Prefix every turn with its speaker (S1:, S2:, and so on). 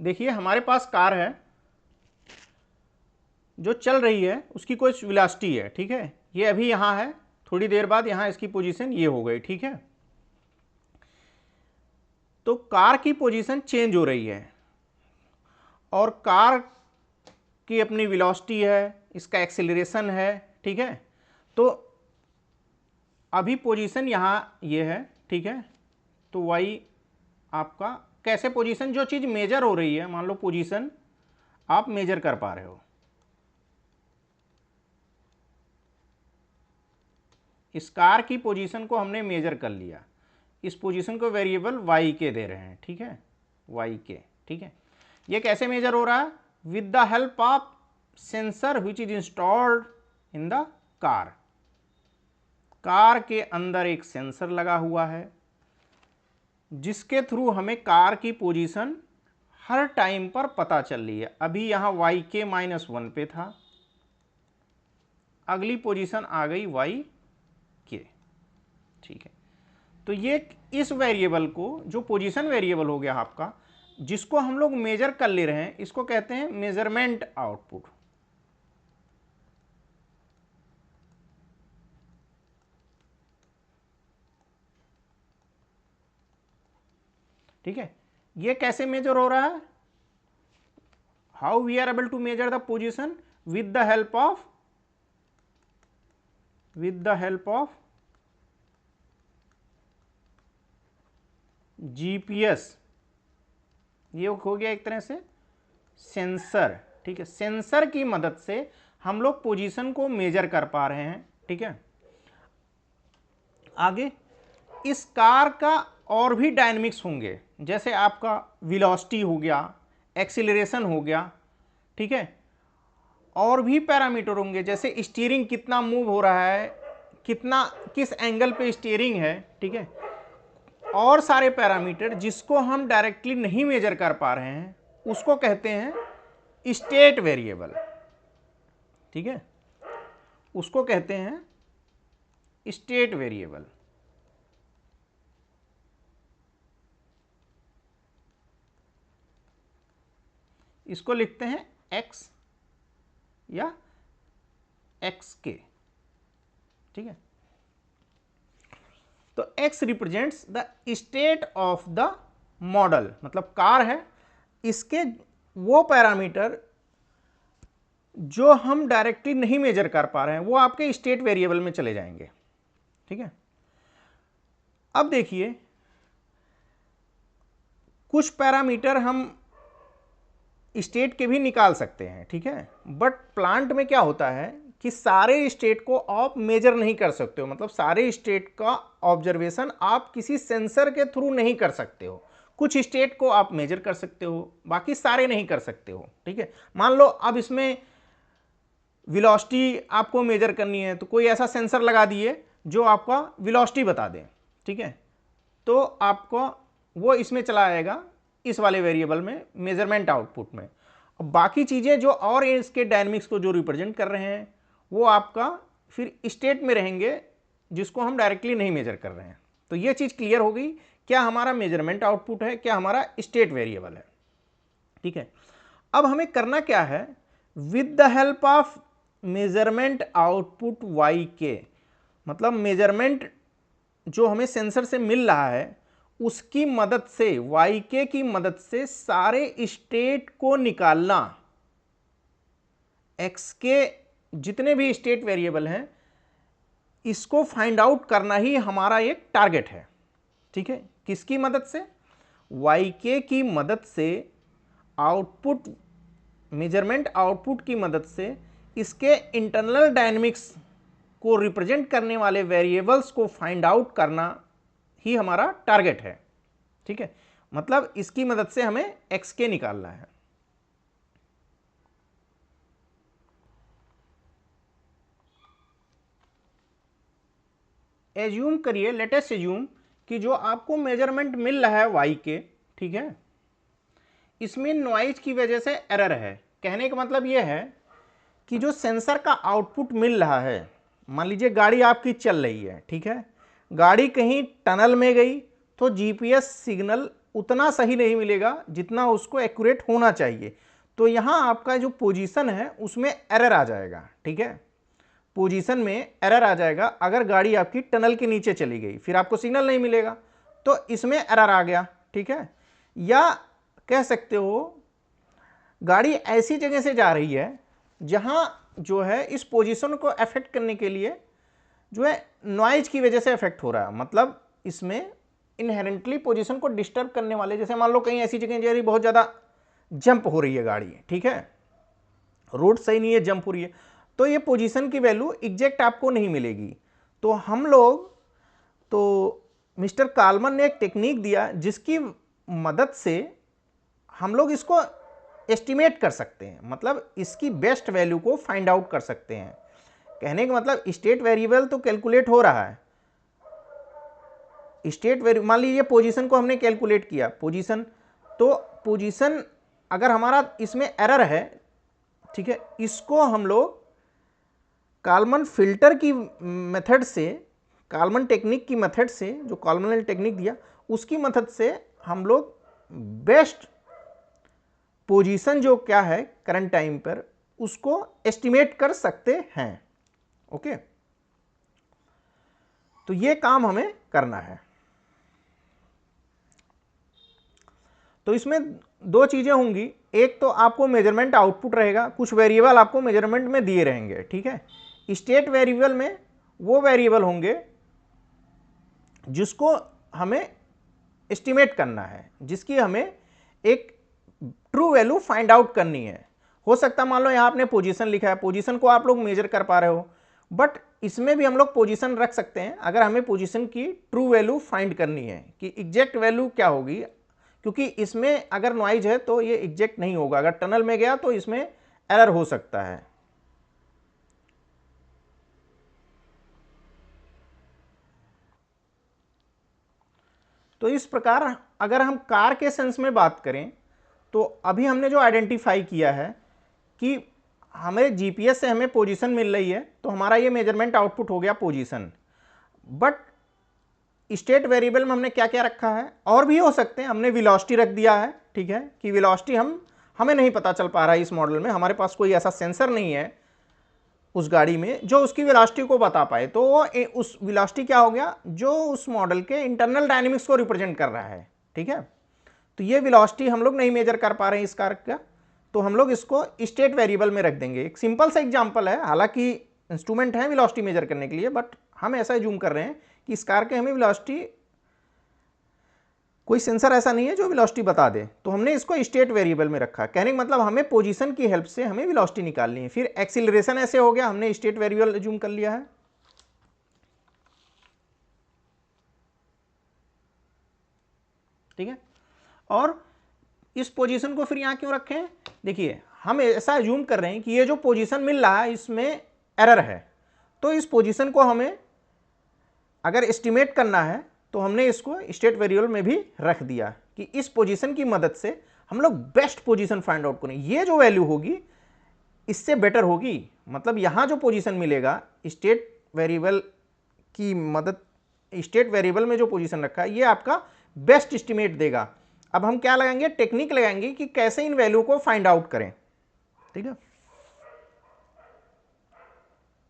S1: देखिए हमारे पास कार है जो चल रही है, उसकी कोई वेलोसिटी है, ठीक है। ये अभी यहाँ है, थोड़ी देर बाद यहाँ इसकी पोजीशन ये हो गई, ठीक है। तो कार की पोजीशन चेंज हो रही है और कार की अपनी वेलोसिटी है, इसका एक्सेलरेशन है, ठीक है। तो अभी पोजीशन यहाँ ये है, ठीक है। तो वाई आपका कैसे पोजीशन, जो चीज़ मेजर हो रही है, मान लो पोजीशन आप मेजर कर पा रहे हो, इस कार की पोजीशन को हमने मेजर कर लिया, इस पोजीशन को वेरिएबल वाई के दे रहे हैं, ठीक है, वाई के, ठीक है। ये कैसे मेजर हो रहा है? With the help of sensor which is installed in the car. Car के अंदर एक सेंसर लगा हुआ है जिसके थ्रू हमें कार की पोजीशन हर टाइम पर पता चल रही है। अभी यहाँ वाई के -1 पे था, अगली पोजीशन आ गई वाई के, ठीक है। तो ये इस वेरिएबल को, जो पोजीशन वेरिएबल हो गया आपका, जिसको हम लोग मेजर कर ले रहे हैं, इसको कहते हैं मेजरमेंट आउटपुट। ठीक है, ये कैसे मेजर हो रहा है? How we are able to measure the position? With the help of GPS. ये हो गया एक तरह से सेंसर, ठीक है। सेंसर की मदद से हम लोग पोजीशन को मेजर कर पा रहे हैं, ठीक है। आगे इस कार का और भी डायनेमिक्स होंगे, जैसे आपका वेलोसिटी हो गया, एक्सीलरेशन हो गया, ठीक है। और भी पैरामीटर होंगे, जैसे स्टीयरिंग कितना मूव हो रहा है, कितना किस एंगल पे स्टीयरिंग है, ठीक है। और सारे पैरामीटर जिसको हम डायरेक्टली नहीं मेजर कर पा रहे हैं, उसको कहते हैं स्टेट वेरिएबल, ठीक है। उसको कहते हैं स्टेट वेरिएबल। इसको लिखते हैं x या xk, ठीक है। तो x represents the state of the model, मतलब कार है, इसके वो पैरामीटर जो हम डायरेक्टली नहीं मेजर कर पा रहे हैं वो आपके स्टेट वेरिएबल में चले जाएंगे, ठीक है। अब देखिए कुछ पैरामीटर हम स्टेट के भी निकाल सकते हैं, ठीक है। बट प्लांट में क्या होता है कि सारे स्टेट को आप मेजर नहीं कर सकते हो, मतलब सारे स्टेट का ऑब्जर्वेशन आप किसी सेंसर के थ्रू नहीं कर सकते हो। कुछ स्टेट को आप मेजर कर सकते हो, बाकी सारे नहीं कर सकते हो, ठीक है। मान लो अब इसमें वेलोसिटी आपको मेजर करनी है, तो कोई ऐसा सेंसर लगा दिए जो आपका वेलोसिटी बता दें, ठीक है। तो आपको वो इसमें चला आएगा, इस वाले वेरिएबल में, मेजरमेंट आउटपुट में। अब बाकी चीज़ें जो और इसके डायनेमिक्स को जो रिप्रेजेंट कर रहे हैं वो आपका फिर स्टेट में रहेंगे, जिसको हम डायरेक्टली नहीं मेजर कर रहे हैं। तो ये चीज़ क्लियर हो गई, क्या हमारा मेजरमेंट आउटपुट है, क्या हमारा स्टेट वेरिएबल है, ठीक है। अब हमें करना क्या है? With the help of measurement output y के, मतलब मेजरमेंट जो हमें सेंसर से मिल रहा है उसकी मदद से, वाई के की मदद से सारे स्टेट को निकालना। एक्स के जितने भी स्टेट वेरिएबल हैं इसको फाइंड आउट करना ही हमारा एक टारगेट है, ठीक है। किसकी मदद से? वाई के की मदद से, आउटपुट, मेजरमेंट आउटपुट की मदद से इसके इंटरनल डायनेमिक्स को रिप्रेजेंट करने वाले वेरिएबल्स को फाइंड आउट करना ही हमारा टारगेट है, ठीक है। मतलब इसकी मदद से हमें एक्स के निकालना है। एज्यूम करिए, लेटेस्ट एज्यूम कि जो आपको मेजरमेंट मिल रहा है वाई के, ठीक है, इसमें नॉइज की वजह से एरर है। कहने का मतलब यह है कि जो सेंसर का आउटपुट मिल रहा है, मान लीजिए गाड़ी आपकी चल रही है, ठीक है, गाड़ी कहीं टनल में गई तो जीपीएस सिग्नल उतना सही नहीं मिलेगा जितना उसको एक्यूरेट होना चाहिए। तो यहाँ आपका जो पोजीशन है उसमें एरर आ जाएगा, ठीक है, पोजीशन में एरर आ जाएगा। अगर गाड़ी आपकी टनल के नीचे चली गई फिर आपको सिग्नल नहीं मिलेगा, तो इसमें एरर आ गया, ठीक है। या कह सकते हो गाड़ी ऐसी जगह से जा रही है जहां जो है इस पोजीशन को अफेक्ट करने के लिए जो है नॉइज की वजह से अफेक्ट हो रहा है, मतलब इसमें इनहेरेंटली पोजीशन को डिस्टर्ब करने वाले, जैसे मान लो कहीं ऐसी जगह जा रही बहुत ज़्यादा जंप हो रही है गाड़ी, ठीक है, रोड सही नहीं है, जंप हो रही है, तो ये पोजीशन की वैल्यू एग्जैक्ट आपको नहीं मिलेगी। तो हम लोग, तो मिस्टर कालमन ने एक टेक्निक दिया जिसकी मदद से हम लोग इसको एस्टिमेट कर सकते हैं, मतलब इसकी बेस्ट वैल्यू को फाइंड आउट कर सकते हैं। कहने का मतलब स्टेट वेरिएबल तो कैलकुलेट हो रहा है, स्टेट वेरिएबल मान लीजिए पोजीशन को हमने कैलकुलेट किया, पोजीशन, तो पोजीशन अगर हमारा इसमें एरर है, ठीक है, इसको हम लोग कालमन फिल्टर की मेथड से, कालमन टेक्निक की मेथड से, जो कालमन ने टेक्निक दिया उसकी मेथड से हम लोग बेस्ट पोजीशन जो क्या है करंट टाइम पर उसको एस्टिमेट कर सकते हैं। ओके, तो ये काम हमें करना है। तो इसमें दो चीजें होंगी, एक तो आपको मेजरमेंट आउटपुट रहेगा, कुछ वेरिएबल आपको मेजरमेंट में दिए रहेंगे, ठीक है। स्टेट वेरिएबल में वो वेरिएबल होंगे जिसको हमें एस्टिमेट करना है, जिसकी हमें एक ट्रू वैल्यू फाइंड आउट करनी है। हो सकता मान लो यहाँ आपने पोजीशन लिखा है, पोजीशन को आप लोग मेजर कर पा रहे हो, बट इसमें भी हम लोग पोजीशन रख सकते हैं अगर हमें पोजीशन की ट्रू वैल्यू फाइंड करनी है कि एग्जैक्ट वैल्यू क्या होगी, क्योंकि इसमें अगर नॉइज है तो ये एग्जैक्ट नहीं होगा, अगर टनल में गया तो इसमें एरर हो सकता है। तो इस प्रकार अगर हम कार के सेंस में बात करें तो अभी हमने जो आइडेंटिफाई किया है कि हमें जीपीएस से हमें पोजीशन मिल रही है, तो हमारा ये मेजरमेंट आउटपुट हो गया पोजीशन। बट स्टेट वेरिएबल में हमने क्या क्या रखा है, और भी हो सकते हैं, हमने वेलोसिटी रख दिया है, ठीक है, कि वेलोसिटी हमें नहीं पता चल पा रहा है इस मॉडल में, हमारे पास कोई ऐसा सेंसर नहीं है उस गाड़ी में जो उसकी वेलोसिटी को बता पाए, तो वो उस वेलोसिटी क्या हो गया जो उस मॉडल के इंटरनल डायनेमिक्स को रिप्रेजेंट कर रहा है, ठीक है। तो ये वेलोसिटी हम लोग नहीं मेजर कर पा रहे हैं इस कार का, तो हम लोग इसको स्टेट वेरिएबल में रख देंगे। एक सिंपल सा एग्जांपल है, हालांकि इंस्ट्रूमेंट है वेलोसिटी मेजर करने के लिए, बट हम ऐसा जूम कर रहे हैं कि इस कार के हमें वेलोसिटी, कोई सेंसर ऐसा नहीं है जो वेलोसिटी बता दे, तो हमने इसको स्टेट वेरिएबल में रखा। कहने का मतलब हमें पोजीशन की हेल्प से हमें वेलोसिटी निकालनी है। फिर एक्सीलरेशन ऐसे हो गया, हमने स्टेट वेरिएबल जूम कर लिया है, ठीक है। और इस पोजीशन को फिर यहां क्यों रखें, देखिए हम ऐसा जूम कर रहे हैं कि ये जो पोजीशन मिल रहा है इसमें एरर है, तो इस पोजीशन को हमें अगर एस्टिमेट करना है तो हमने इसको स्टेट वेरिएबल में भी रख दिया कि इस पोजीशन की मदद से हम लोग बेस्ट पोजीशन फाइंड आउट करें। ये जो वैल्यू होगी इससे बेटर होगी, मतलब यहां जो पोजीशन मिलेगा स्टेट वेरिएबल की मदद, स्टेट वेरिएबल में जो पोजीशन रखा है ये आपका बेस्ट एस्टिमेट देगा। अब हम क्या लगाएंगे, टेक्निक लगाएंगे कि कैसे इन वैल्यू को फाइंड आउट करें, ठीक है।